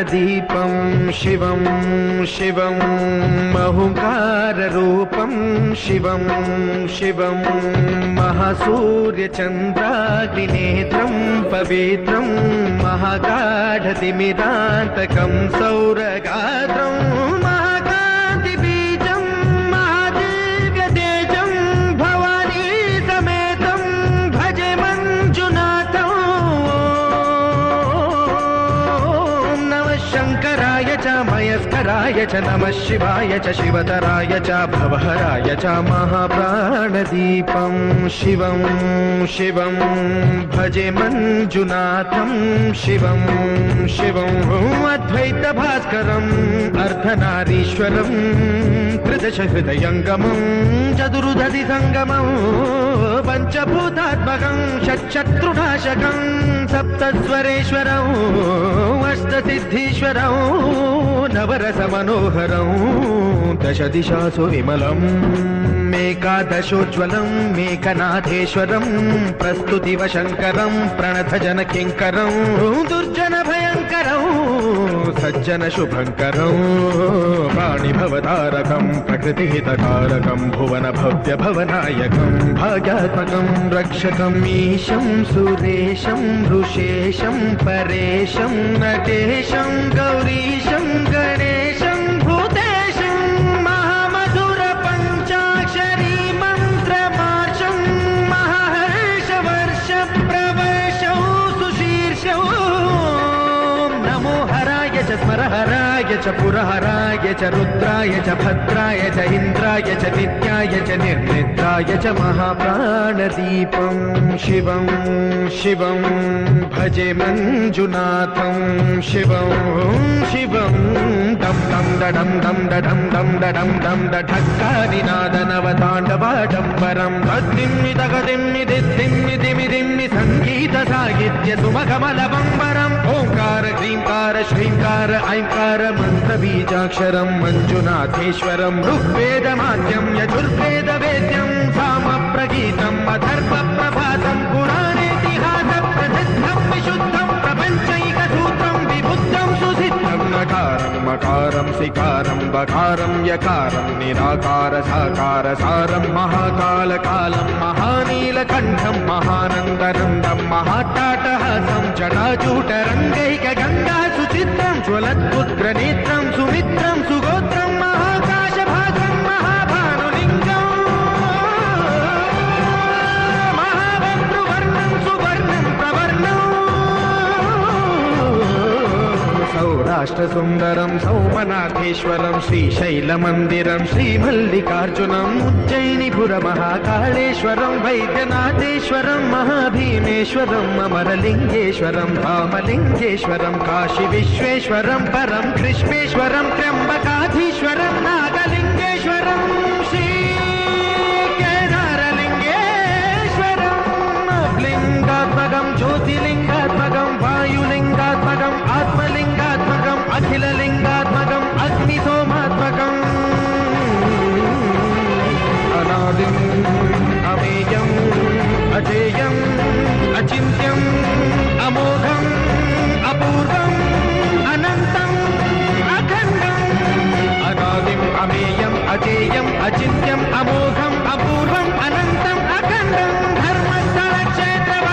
प्राणदीपं शिवं शिवं महंकाररूपं शिवं शिवं महासूर्यचन्द्राग्निनेत्रं पवित्रं महागाढतिमिरान्तकं सौरगात्रं महाकान्तिबीजं महादिव्यतेजं भवानी समेतं भजे मञ्जुनाथं। नमः शङ्कराय च मयस्कराय च नमः शिवाय च शिवतराय च भवहराय च महाप्राणदीपं शिवं शिवं भजे मञ्जुनाथं शिवं शिवं अद्वैतभास्करम् अर्धनारीश्वरं त्रिदशहृदयङ्गमं चतुर्दधिसङ्गमं पञ्चभूतात्मकं षट्शत्रुनाशकं सप्तस्वरेश्वरं अष्टसिद्धीश्वरं नवरसमनोहरं दशदिशासु विमलम् एकादशोज्ज्वलं मेघनाथेश्वरं प्रस्तुतिवशङ्करं प्रणतजनकिङ्करं दुर्जनभयङ्करं सज्जनशुभङ्करं प्राणिभवतारकं प्रकृतिहितकारकं भुवनभव्यभवनायकं भाग्यात्मकं रक्षकम् ईशं सुरेशं ऋषेशं परेशं नटेशं गौरीशं गणेशं भूतेशं महामधुरपञ्चाक्षरी मन्त्रमार्षं महाहर्षवर्षप्रवर्षौ सुशीर्षौ नमो हराय च स्मरहराय च पुरहराय च रुद्राय च भद्राय च इन्द्राय च नित्याय च निर्निद्राय च महाप्राणदीपं शिवं शिवं भजे मञ्जुनाथं शिवं शिवं दं दं दडं दं दडं दं दडं दं दढक्कानिनादनवताण्डवाडम्बरं तद्दिम्मि तगदिम्मि दिद्दिम्मि दिमि दिम्मि सङ्गीतसाहित्य सुमखमलबम्बरम् ओङ्कार ह्रीङ्कार श्रीङ्कार ऐङ्कार मन्त्रबीजाक्षरं मञ्जुनाथेश्वरं ऋग्वेदमाद्यं यजुर्वेदवेद्यं सामप्रगीतम् अथर्वप्रभातं पुराणेतिहासप्रसिद्धं विशुद्धं प्रपञ्चैकसूत्रं विबुद्धं सुसिद्धं नकारं मकारं सिकारं बकारं यकारं निराकार साकार सारं महाकालकालं महानीलकण्ठं महानन्दनन्दं महाट्टाटहासं जटाजूटरङ्गैकगङ्गा सुचित्रं ज्वलद्पुत्रनेत्रं सुमित्रं सुगोत्रं महाकाशभागं महाभानुलिङ्गं महावक्तृवर्णं सुवर्णं प्रवर्णं सौराष्ट्रसुन्दरं सौमनाथेश्वरं श्रीशैलमन्दिरं श्रीमल्लिकार्जुनम् उज्जयिनीपुरमहाकाळेश्वरं वैद्यनाथेश्वरं महाभीमेश्वरं अमरलिङ्गेश्वरं धामलिङ्गेश्वरं काशीविश्वेश्वरं परं कृष्णेश्वरं त्र्यम्बकाधीश्वरं नागलिङ्गेश्वरं श्रीकेदारलिङ्गेश्वरं लिङ्गात्मकं ज्योतिलिङ्ग